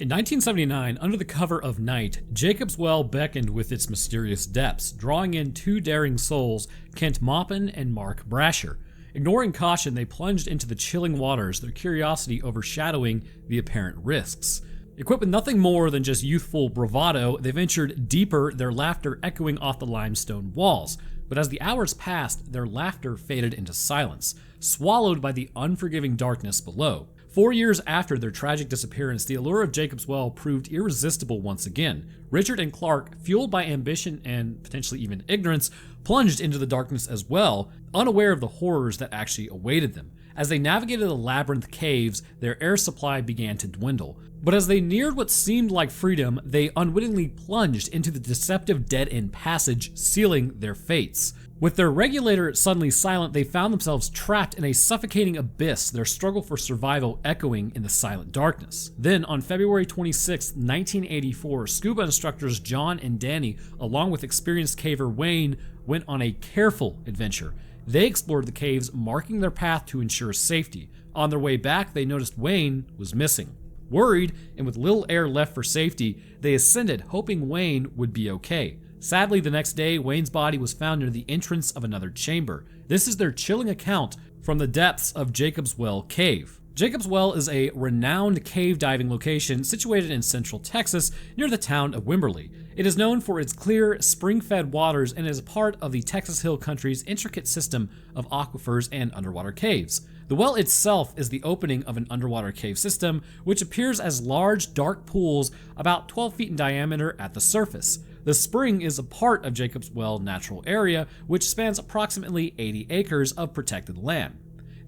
In 1979, under the cover of night, Jacob's Well beckoned with its mysterious depths, drawing in two daring souls, Kent Maupin and Mark Brasher. Ignoring caution, they plunged into the chilling waters, their curiosity overshadowing the apparent risks. Equipped with nothing more than just youthful bravado, they ventured deeper, their laughter echoing off the limestone walls. But as the hours passed, their laughter faded into silence, swallowed by the unforgiving darkness below. 4 years after their tragic disappearance, the allure of Jacob's Well proved irresistible once again. Richard and Clark, fueled by ambition and potentially even ignorance, plunged into the darkness as well, unaware of the horrors that actually awaited them. As they navigated the labyrinth caves, their air supply began to dwindle. But as they neared what seemed like freedom, they unwittingly plunged into the deceptive dead-end passage, sealing their fates. With their regulator suddenly silent, they found themselves trapped in a suffocating abyss, their struggle for survival echoing in the silent darkness. Then, on February 26, 1984, scuba instructors John and Danny, along with experienced caver Wayne, went on a careful adventure. They explored the caves, marking their path to ensure safety. On their way back, they noticed Wayne was missing. Worried, and with little air left for safety, they ascended, hoping Wayne would be okay. Sadly, the next day, Wayne's body was found near the entrance of another chamber. This is their chilling account from the depths of Jacob's Well Cave. Jacob's Well is a renowned cave diving location situated in central Texas near the town of Wimberley. It is known for its clear, spring-fed waters and is part of the Texas Hill Country's intricate system of aquifers and underwater caves. The well itself is the opening of an underwater cave system, which appears as large, dark pools about 12 feet in diameter at the surface. The spring is a part of Jacob's Well natural area, which spans approximately 80 acres of protected land.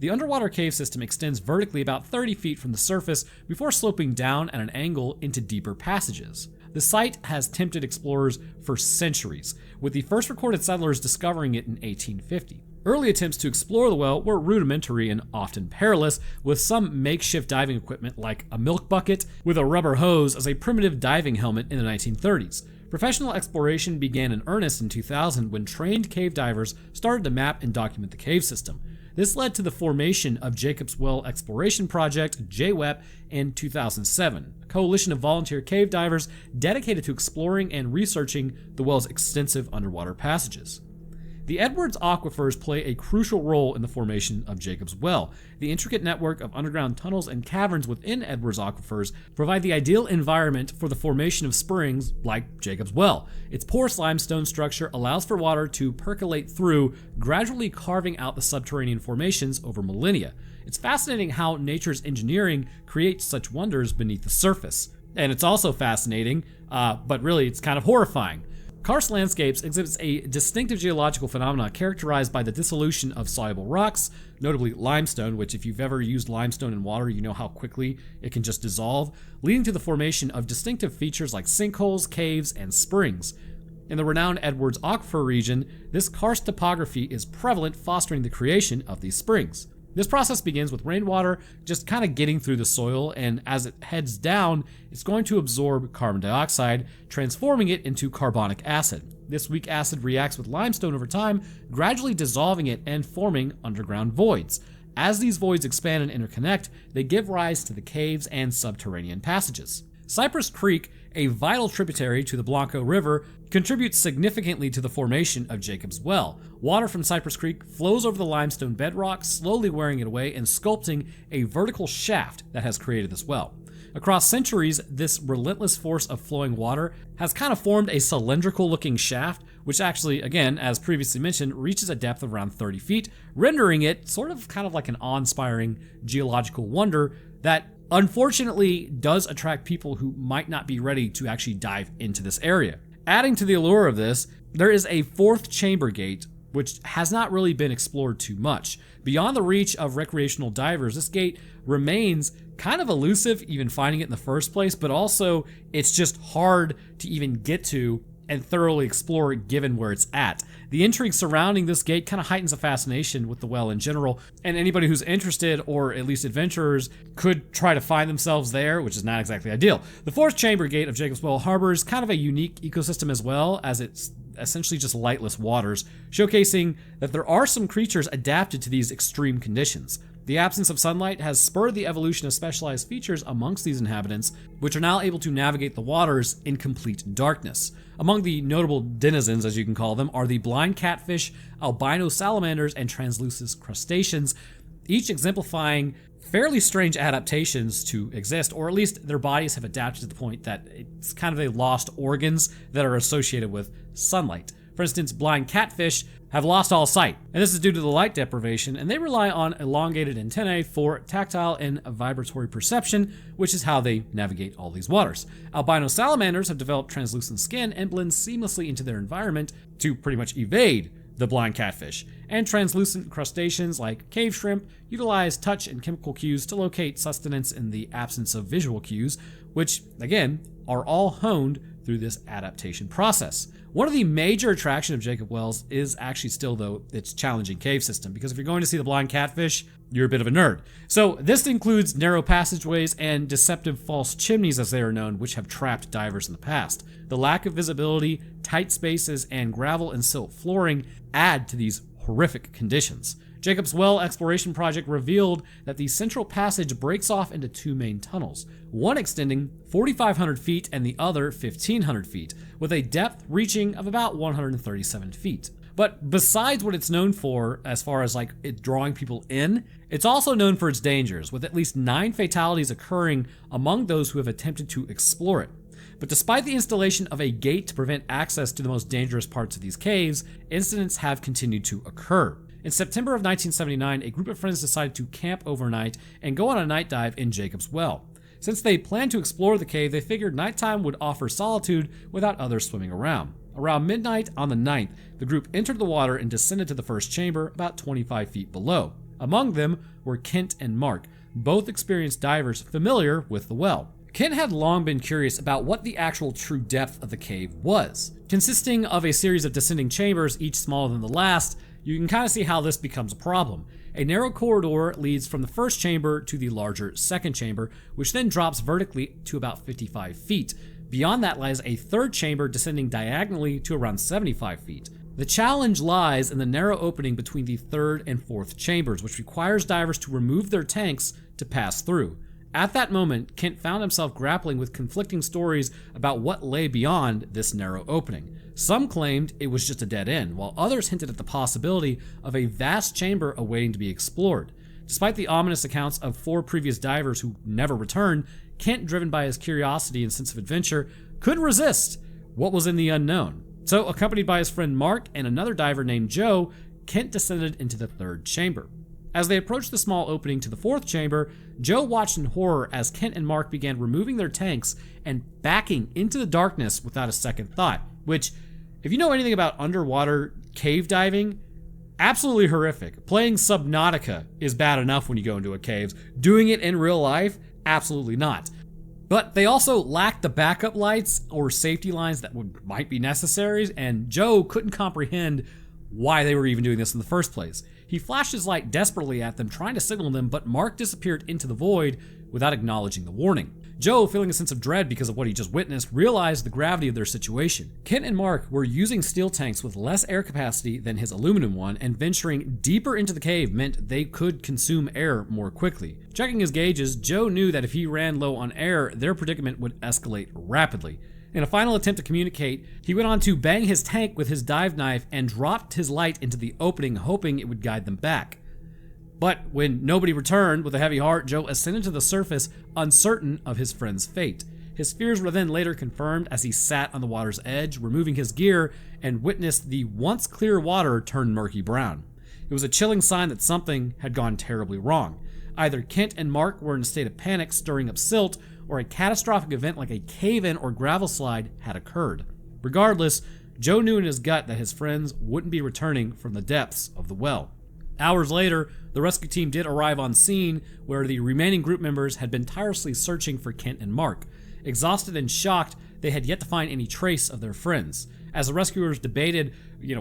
The underwater cave system extends vertically about 30 feet from the surface before sloping down at an angle into deeper passages. The site has tempted explorers for centuries, with the first recorded settlers discovering it in 1850. Early attempts to explore the well were rudimentary and often perilous, with some makeshift diving equipment like a milk bucket with a rubber hose as a primitive diving helmet in the 1930s. Professional exploration began in earnest in 2000 when trained cave divers started to map and document the cave system. This led to the formation of Jacob's Well Exploration Project, JWEP, in 2007, a coalition of volunteer cave divers dedicated to exploring and researching the well's extensive underwater passages. The Edwards aquifers play a crucial role in the formation of Jacob's Well. The intricate network of underground tunnels and caverns within Edwards aquifers provide the ideal environment for the formation of springs like Jacob's Well. Its porous limestone structure allows for water to percolate through, gradually carving out the subterranean formations over millennia. It's fascinating how nature's engineering creates such wonders beneath the surface. And it's also fascinating, but really it's kind of horrifying. Karst landscapes exhibits a distinctive geological phenomena characterized by the dissolution of soluble rocks, notably limestone, which if you've ever used limestone in water, you know how quickly it can just dissolve, leading to the formation of distinctive features like sinkholes, caves, and springs. In the renowned Edwards Aquifer region, this karst topography is prevalent, fostering the creation of these springs. This process begins with rainwater just kind of getting through the soil, and as it heads down, it's going to absorb carbon dioxide, transforming it into carbonic acid. This weak acid reacts with limestone over time, gradually dissolving it and forming underground voids. As these voids expand and interconnect, they give rise to the caves and subterranean passages. Cypress Creek, a vital tributary to the Blanco River, contributes significantly to the formation of Jacob's Well. Water from Cypress Creek flows over the limestone bedrock, slowly wearing it away and sculpting a vertical shaft that has created this well. Across centuries, this relentless force of flowing water has kind of formed a cylindrical-looking shaft, which actually, again, as previously mentioned, reaches a depth of around 30 feet, rendering it sort of kind of like an awe-inspiring geological wonder that unfortunately does attract people who might not be ready to actually dive into this area. Adding to the allure of this, there is a fourth chamber gate, which has not really been explored too much. Beyond the reach of recreational divers, this gate remains kind of elusive, even finding it in the first place, but also it's just hard to even get to and thoroughly explore it given where it's at. The intrigue surrounding this gate kind of heightens the fascination with the well in general, and anybody who's interested, or at least adventurers, could try to find themselves there, which is not exactly ideal. The fourth chamber gate of Jacob's Well harbors kind of a unique ecosystem as well, as it's essentially just lightless waters, showcasing that there are some creatures adapted to these extreme conditions. The absence of sunlight has spurred the evolution of specialized features amongst these inhabitants, which are now able to navigate the waters in complete darkness. Among the notable denizens, as you can call them, are the blind catfish, albino salamanders, and translucent crustaceans, each exemplifying fairly strange adaptations to exist, or at least their bodies have adapted to the point that it's kind of they lost organs that are associated with sunlight. For instance, blind catfish have lost all sight, and this is due to the light deprivation, and they rely on elongated antennae for tactile and vibratory perception, which is how they navigate all these waters. Albino salamanders have developed translucent skin and blend seamlessly into their environment to pretty much evade the blind catfish. And translucent crustaceans like cave shrimp utilize touch and chemical cues to locate sustenance in the absence of visual cues, which, again, are all honed through this adaptation process. One of the major attractions of Jacob Wells is actually still, though, its challenging cave system, because if you're going to see the blind catfish, you're a bit of a nerd. So this includes narrow passageways and deceptive false chimneys, as they are known, which have trapped divers in the past. The lack of visibility, tight spaces, and gravel and silt flooring add to these horrific conditions. Jacob's Well exploration project revealed that the central passage breaks off into two main tunnels, one extending 4,500 feet and the other 1,500 feet, with a depth reaching of about 137 feet. But besides what it's known for, as far as like it drawing people in, it's also known for its dangers, with at least 9 fatalities occurring among those who have attempted to explore it. But despite the installation of a gate to prevent access to the most dangerous parts of these caves, incidents have continued to occur. In September of 1979, a group of friends decided to camp overnight and go on a night dive in Jacob's Well. Since they planned to explore the cave, they figured nighttime would offer solitude without others swimming around. Around midnight on the 9th, the group entered the water and descended to the first chamber about 25 feet below. Among them were Kent and Mark, both experienced divers familiar with the well. Kent had long been curious about what the actual true depth of the cave was. Consisting of a series of descending chambers, each smaller than the last, you can kind of see how this becomes a problem. A narrow corridor leads from the first chamber to the larger second chamber, which then drops vertically to about 55 feet. Beyond that lies a third chamber descending diagonally to around 75 feet. The challenge lies in the narrow opening between the third and fourth chambers, which requires divers to remove their tanks to pass through. At that moment, Kent found himself grappling with conflicting stories about what lay beyond this narrow opening. Some claimed it was just a dead end, while others hinted at the possibility of a vast chamber awaiting to be explored. Despite the ominous accounts of 4 previous divers who never returned, Kent, driven by his curiosity and sense of adventure, couldn't resist what was in the unknown. So, accompanied by his friend Mark and another diver named Joe, Kent descended into the third chamber. As they approached the small opening to the fourth chamber, Joe watched in horror as Kent and Mark began removing their tanks and backing into the darkness without a second thought, which, if you know anything about underwater cave diving, absolutely horrific. Playing Subnautica is bad enough when you go into a cave. Doing it in real life, absolutely not. But they also lacked the backup lights or safety lines that might be necessary, and Joe couldn't comprehend why they were even doing this in the first place. He flashed his light desperately at them, trying to signal them, but Mark disappeared into the void without acknowledging the warning. Joe, feeling a sense of dread because of what he just witnessed, realized the gravity of their situation. Kent and Mark were using steel tanks with less air capacity than his aluminum one, and venturing deeper into the cave meant they could consume air more quickly. Checking his gauges, Joe knew that if he ran low on air, their predicament would escalate rapidly. In a final attempt to communicate, he went on to bang his tank with his dive knife and dropped his light into the opening, hoping it would guide them back. But when nobody returned, with a heavy heart, Joe ascended to the surface, uncertain of his friend's fate. His fears were then later confirmed as he sat on the water's edge, removing his gear, and witnessed the once clear water turn murky brown. It was a chilling sign that something had gone terribly wrong. Either Kent and Mark were in a state of panic, stirring up silt, or a catastrophic event like a cave-in or gravel slide had occurred. Regardless, Joe knew in his gut that his friends wouldn't be returning from the depths of the well. Hours later, the rescue team did arrive on scene, where the remaining group members had been tirelessly searching for Kent and Mark. Exhausted and shocked, they had yet to find any trace of their friends. As the rescuers debated,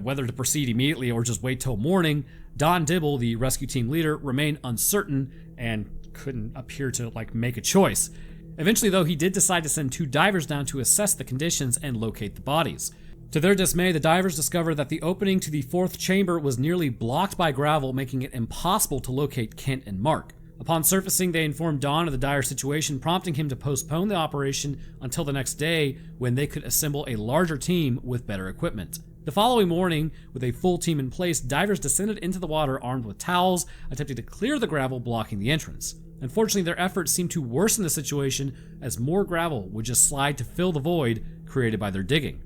whether to proceed immediately or just wait till morning, Don Dibble, the rescue team leader, remained uncertain and couldn't appear to make a choice. Eventually, though, he did decide to send 2 divers down to assess the conditions and locate the bodies. To their dismay, the divers discovered that the opening to the fourth chamber was nearly blocked by gravel, making it impossible to locate Kent and Mark. Upon surfacing, they informed Don of the dire situation, prompting him to postpone the operation until the next day when they could assemble a larger team with better equipment. The following morning, with a full team in place, divers descended into the water armed with towels, attempting to clear the gravel blocking the entrance. Unfortunately, their efforts seemed to worsen the situation as more gravel would just slide to fill the void created by their digging.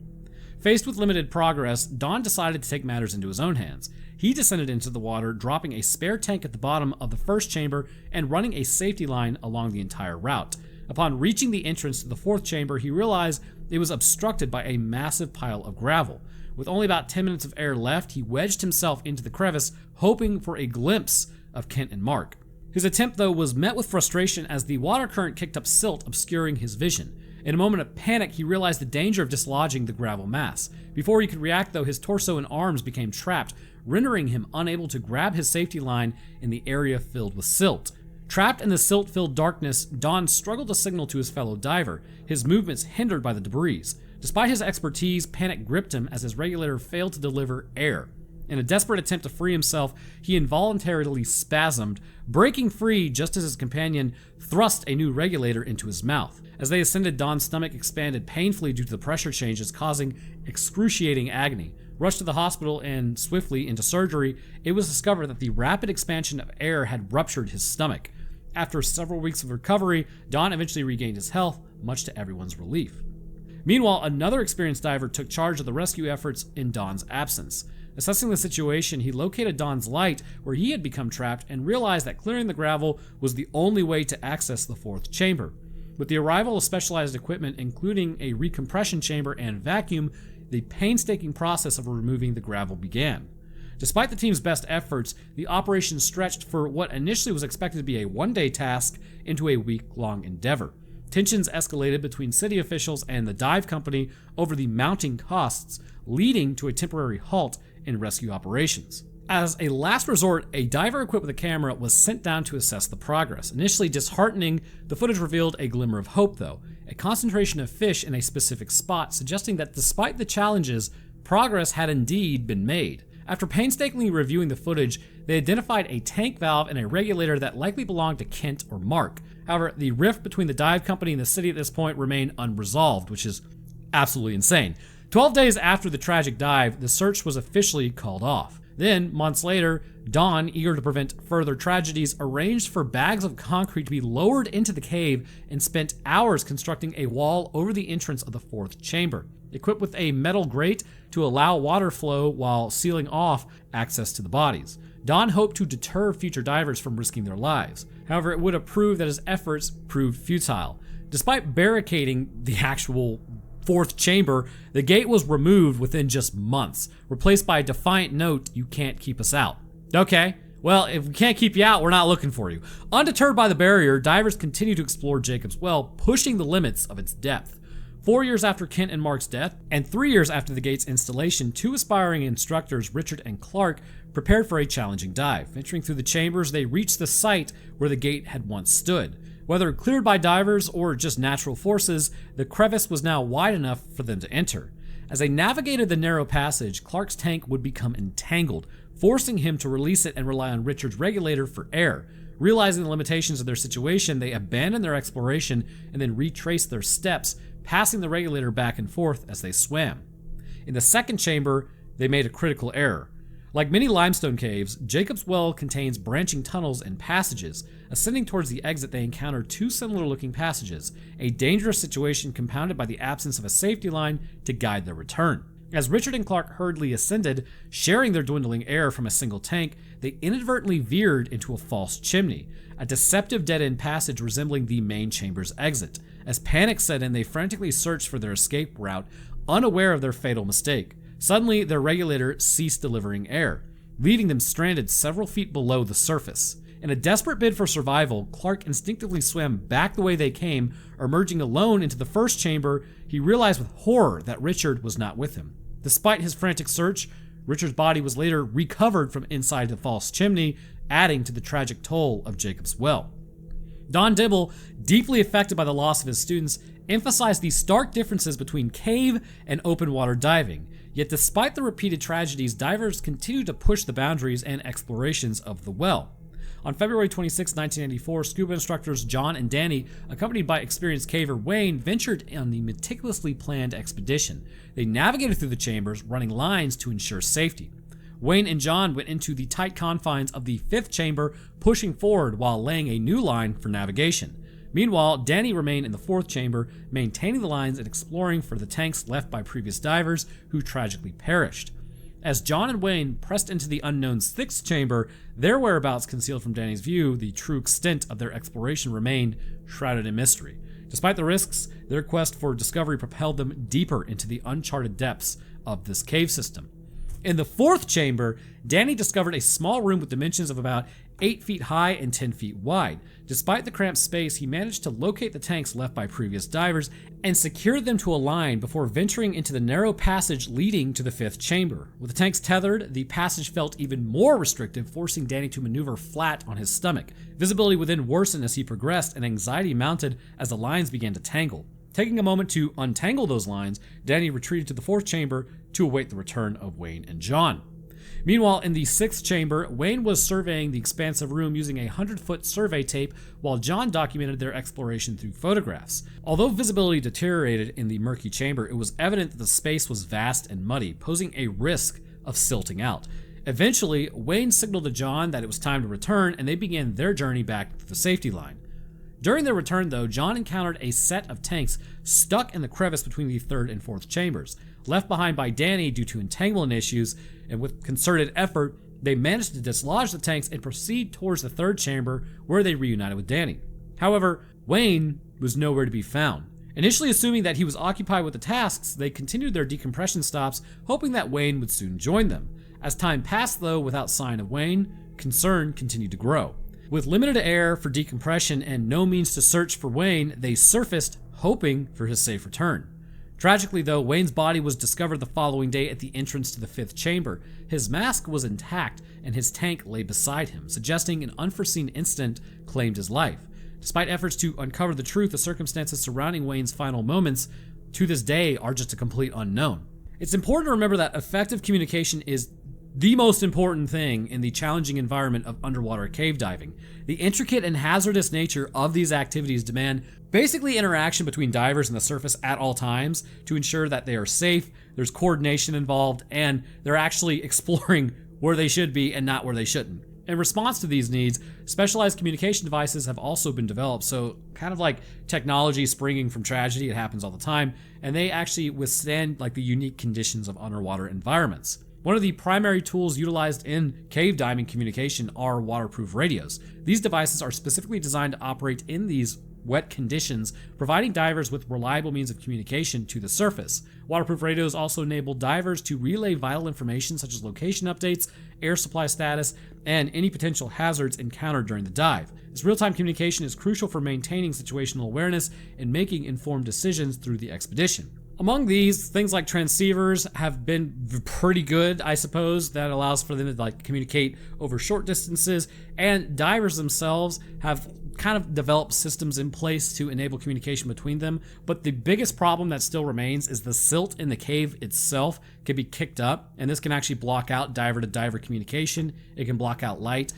Faced with limited progress, Don decided to take matters into his own hands. He descended into the water, dropping a spare tank at the bottom of the first chamber and running a safety line along the entire route. Upon reaching the entrance to the fourth chamber, he realized it was obstructed by a massive pile of gravel. With only about 10 minutes of air left, he wedged himself into the crevice, hoping for a glimpse of Kent and Mark. His attempt, though, was met with frustration as the water current kicked up silt, obscuring his vision. In a moment of panic, he realized the danger of dislodging the gravel mass. Before he could react, though, his torso and arms became trapped, rendering him unable to grab his safety line in the area filled with silt. Trapped in the silt-filled darkness, Don struggled to signal to his fellow diver, his movements hindered by the debris. Despite his expertise, panic gripped him as his regulator failed to deliver air. In a desperate attempt to free himself, he involuntarily spasmed, breaking free just as his companion thrust a new regulator into his mouth. As they ascended, Don's stomach expanded painfully due to the pressure changes, causing excruciating agony. Rushed to the hospital and swiftly into surgery, it was discovered that the rapid expansion of air had ruptured his stomach. After several weeks of recovery, Don eventually regained his health, much to everyone's relief. Meanwhile, another experienced diver took charge of the rescue efforts in Don's absence. Assessing the situation, he located Don's light where he had become trapped and realized that clearing the gravel was the only way to access the fourth chamber. With the arrival of specialized equipment, including a recompression chamber and vacuum, the painstaking process of removing the gravel began. Despite the team's best efforts, the operation stretched for what initially was expected to be a one-day task into a week-long endeavor. Tensions escalated between city officials and the dive company over the mounting costs, leading to a temporary halt in rescue operations. As a last resort, a diver equipped with a camera was sent down to assess the progress. Initially disheartening, the footage revealed a glimmer of hope, though. A concentration of fish in a specific spot, suggesting that despite the challenges, progress had indeed been made. After painstakingly reviewing the footage, they identified a tank valve and a regulator that likely belonged to Kent or Mark. However, the rift between the dive company and the city at this point remained unresolved, which is absolutely insane. 12 days after the tragic dive, the search was officially called off. Then, months later, Don, eager to prevent further tragedies, arranged for bags of concrete to be lowered into the cave and spent hours constructing a wall over the entrance of the fourth chamber, equipped with a metal grate to allow water flow while sealing off access to the bodies. Don hoped to deter future divers from risking their lives. However, it would have proved that his efforts proved futile. Despite barricading the actual fourth chamber, the gate was removed within just months, replaced by a defiant note, "You can't keep us out." Okay, well, if we can't keep you out, we're not looking for you. Undeterred by the barrier, divers continue to explore Jacob's Well, pushing the limits of its depth. 4 years after Kent and Mark's death, and 3 years after the gate's installation, 2 aspiring instructors, Richard and Clark, prepared for a challenging dive. Venturing through the chambers, they reached the site where the gate had once stood. Whether cleared by divers or just natural forces, the crevice was now wide enough for them to enter. As they navigated the narrow passage, Clark's tank would become entangled, forcing him to release it and rely on Richard's regulator for air. Realizing the limitations of their situation, they abandoned their exploration and then retraced their steps, passing the regulator back and forth as they swam. In the second chamber, they made a critical error. Like many limestone caves, Jacob's Well contains branching tunnels and passages. Ascending towards the exit, they encountered 2 similar-looking passages, a dangerous situation compounded by the absence of a safety line to guide their return. As Richard and Clark hurriedly ascended, sharing their dwindling air from a single tank, they inadvertently veered into a false chimney, a deceptive dead-end passage resembling the main chamber's exit. As panic set in, they frantically searched for their escape route, unaware of their fatal mistake. Suddenly, their regulator ceased delivering air, leaving them stranded several feet below the surface. In a desperate bid for survival, Clark instinctively swam back the way they came. Emerging alone into the first chamber, he realized with horror that Richard was not with him. Despite his frantic search, Richard's body was later recovered from inside the false chimney, adding to the tragic toll of Jacob's Well. Don Dibble, deeply affected by the loss of his students, emphasized the stark differences between cave and open water diving. Yet despite the repeated tragedies, divers continue to push the boundaries and explorations of the well. On February 26, 1994, scuba instructors John and Danny, accompanied by experienced caver Wayne, ventured on the meticulously planned expedition. They navigated through the chambers, running lines to ensure safety. Wayne and John went into the tight confines of the fifth chamber, pushing forward while laying a new line for navigation. Meanwhile, Danny remained in the fourth chamber, maintaining the lines and exploring for the tanks left by previous divers who tragically perished. As John and Wayne pressed into the unknown sixth chamber, their whereabouts concealed from Danny's view, the true extent of their exploration remained shrouded in mystery. Despite the risks, their quest for discovery propelled them deeper into the uncharted depths of this cave system. In the fourth chamber, Danny discovered a small room with dimensions of about 8 feet high and 10 feet wide. Despite the cramped space, he managed to locate the tanks left by previous divers and secured them to a line before venturing into the narrow passage leading to the fifth chamber. With the tanks tethered, the passage felt even more restrictive, forcing Danny to maneuver flat on his stomach. Visibility within worsened as he progressed, and anxiety mounted as the lines began to tangle. Taking a moment to untangle those lines, Danny retreated to the fourth chamber to await the return of Wayne and John. Meanwhile, in the sixth chamber, Wayne was surveying the expansive room using a 100-foot survey tape, while John documented their exploration through photographs. Although visibility deteriorated in the murky chamber, it was evident that the space was vast and muddy, posing a risk of silting out. Eventually, Wayne signaled to John that it was time to return, and they began their journey back to the safety line. During their return, though, John encountered a set of tanks stuck in the crevice between the third and fourth chambers. Left behind by Danny due to entanglement issues, and with concerted effort, they managed to dislodge the tanks and proceed towards the third chamber, where they reunited with Danny. However, Wayne was nowhere to be found. Initially assuming that he was occupied with the tasks, they continued their decompression stops, hoping that Wayne would soon join them. As time passed, though, without sign of Wayne, concern continued to grow. With limited air for decompression and no means to search for Wayne, they surfaced, hoping for his safe return. Tragically, though, Wayne's body was discovered the following day at the entrance to the fifth chamber. His mask was intact, and his tank lay beside him, suggesting an unforeseen incident claimed his life. Despite efforts to uncover the truth, the circumstances surrounding Wayne's final moments to this day are just a complete unknown. It's important to remember that effective communication is the most important thing in the challenging environment of underwater cave diving. The intricate and hazardous nature of these activities demand basically interaction between divers and the surface at all times to ensure that they are safe, there's coordination involved, and they're actually exploring where they should be and not where they shouldn't. In response to these needs, specialized communication devices have also been developed, so kind of like technology springing from tragedy, it happens all the time, and they actually withstand like the unique conditions of underwater environments. One of the primary tools utilized in cave diving communication are waterproof radios. These devices are specifically designed to operate in these wet conditions, providing divers with reliable means of communication to the surface. Waterproof radios also enable divers to relay vital information such as location updates, air supply status, and any potential hazards encountered during the dive. This real-time communication is crucial for maintaining situational awareness and making informed decisions through the expedition. Among these, things like transceivers have been pretty good, I suppose. That allows for them to communicate over short distances, and divers themselves have kind of developed systems in place to enable communication between them. But the biggest problem that still remains is the silt in the cave itself can be kicked up, and this can actually block out diver-to-diver communication. It can block out light.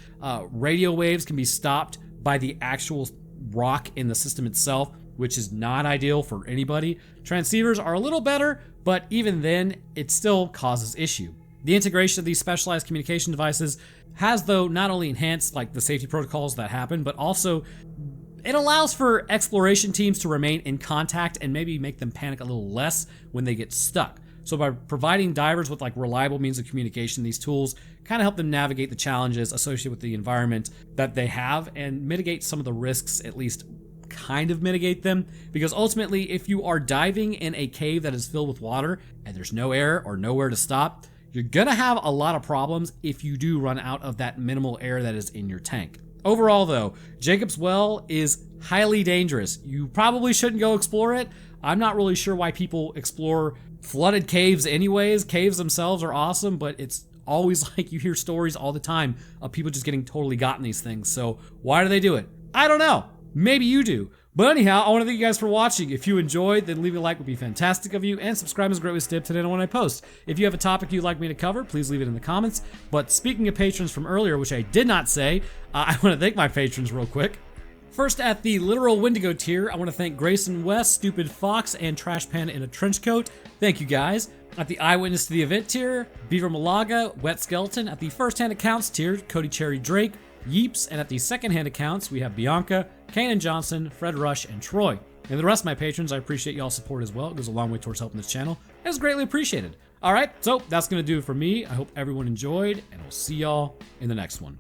Radio waves can be stopped by the actual rock in the system itself, which is not ideal for anybody. Transceivers are a little better, but even then, it still causes issue. The integration of these specialized communication devices has, though, not only enhanced the safety protocols that happen, but also it allows for exploration teams to remain in contact and maybe make them panic a little less when they get stuck. So by providing divers with reliable means of communication, these tools kind of help them navigate the challenges associated with the environment that they have and mitigate some of the risks, at least kind of mitigate them, because ultimately if you are diving in a cave that is filled with water and there's no air or nowhere to stop, you're gonna have a lot of problems if you do run out of that minimal air that is in your tank. Overall though, Jacob's Well is highly dangerous. You probably shouldn't go explore it. I'm not really sure why people explore flooded caves anyways. Caves themselves are awesome, but it's always you hear stories all the time of people just getting totally got in these things. So why do they do it? I don't know. Maybe you do. But anyhow, I want to thank you guys for watching. If you enjoyed, then leave a like would be fantastic of you, and subscribe is great with Stib to know when I post. If you have a topic you'd like me to cover, please leave it in the comments. But speaking of patrons from earlier, which I did not say, I want to thank my patrons real quick. First, at the literal Wendigo tier, I want to thank Grayson West, Stupid Fox, and Trash Panda in a Trench Coat. Thank you guys. At the Eyewitness to the Event tier, Beaver Malaga, Wet Skeleton. At the First-Hand Accounts tier, Cody Cherry Drake, Yeeps. And at the Second-Hand Accounts, we have Bianca, Kanan Johnson, Fred Rush, and Troy. And the rest of my patrons, I appreciate y'all's support as well. It goes a long way towards helping this channel, and it's greatly appreciated. Alright, so that's going to do it for me. I hope everyone enjoyed, and we'll see y'all in the next one.